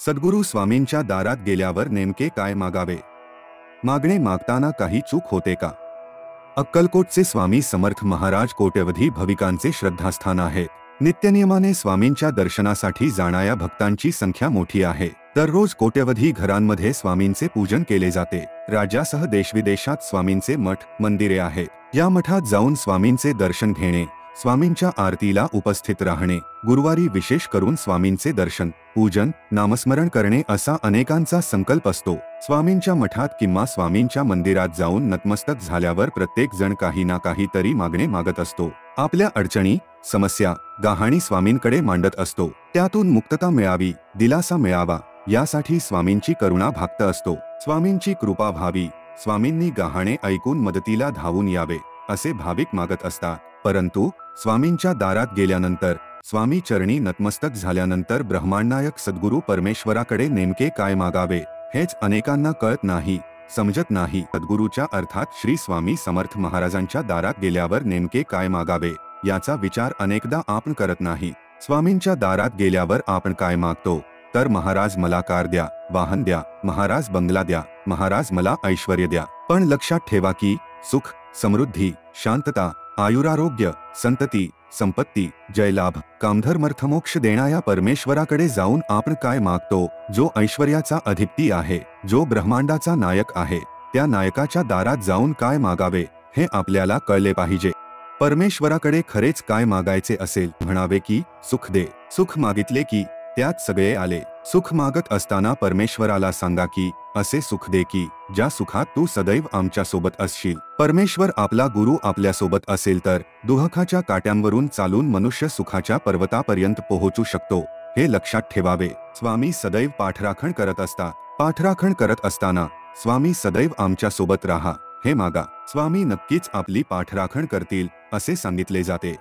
सद्गुरू स्वामींच्या दारात गेल्यावर नेमके काय मागावे? मागणे मागताना काही चूक होते का? अक्कलकोटचे स्वामी समर्थ महाराज कोट्यवधी भाविकांचे श्रद्धास्थान आहेत. नित्यनियमाने स्वामींच्या दर्शनासाठी जाणाऱ्या भक्तांची संख्या मोठी आहे. दररोज कोट्यवधी घरांमध्ये स्वामींचे पूजन केले जाते. राज्यासह देशविदेशात स्वामींचे मठ मंदिरे आहेत. या मठात जाऊन स्वामींचे दर्शन घेणे, स्वामींच्या आरतीला उपस्थित राहणे, गुरुवारी विशेष करून स्वामींचे दर्शन, पूजन, नामस्मरण करणे असा अनेकांचा संकल्प असतो. स्वामींच्या मठात किंवा स्वामींच्या मंदिरात जाऊन नतमस्तक झाल्यावर प्रत्येक जण काही ना काहीतरी मागणे मागत असतो. आपल्या अडचणी, समस्या, गहाणी स्वामींकडे मांडत असतो. त्यातून मुक्तता मिळावी, दिलासा मिळावा यासाठी स्वामींची करुणा भाक्त असतो. स्वामींची कृपा व्हावी, स्वामींनी गहाणे ऐकून मदतीला धावून यावे असे भाविक मागत असतात. परंतु स्वामींच्या दारात गेल्यानंतर, स्वामी चरणी नतमस्तक झाल्यानंतर ब्रह्मांडनायक सद्गुरू परमेश्वराकडे नेमके काय मागावे हेच अनेकांना कळत नाही, समजत नाही. सद्गुरूच्या अर्थात श्री स्वामी समर्थ महाराजांच्या दारात गेल्यावर नेमके काय मागावे याचा विचार अनेकदा आपण करत नाही. स्वामींच्या दारात गेल्यावर आपण काय मागतो तर महाराज मला कार द्या, वाहन द्या, महाराज बंगला द्या, महाराज मला ऐश्वर्य द्या. पण लक्षात ठेवा की सुख, समृद्धी, शांतता, आयुरारोग्य, संतती, संपत्ती, जयलाभ, कामधर्मर्थमोक्ष देणाऱ्या परमेश्वराकडे जाऊन आपण काय मागतो, जो ऐश्वर्याचा अधिपती आहे, जो ब्रह्मांडाचा नायक आहे, त्या नायकाच्या दारात जाऊन काय मागावे हे आपल्याला कळले पाहिजे. परमेश्वराकडे खरेच काय मागायचे असेल, म्हणावे की सुख दे. सुख मागितले की त्यात सगळे आले. सुख मागत असताना परमेश्वराला सांगा की असे सुख दे की ज्या सुखात तू सदैव आमच्या सोबत असशील. परमेश्वर आपला गुरु आपल्या सोबत असेल तर दुःखाच्या काट्यांवरून चालून मनुष्य सुखाच्या पर्वतापर्यंत पोहोचू शकतो, हे लक्षात ठेवावे. स्वामी सदैव पाठराखण करत असतात. पाठराखण करत असताना स्वामी सदैव आमच्या सोबत राहा हे मागा. स्वामी नक्कीच आपली पाठराखण करतील असे सांगितले जाते.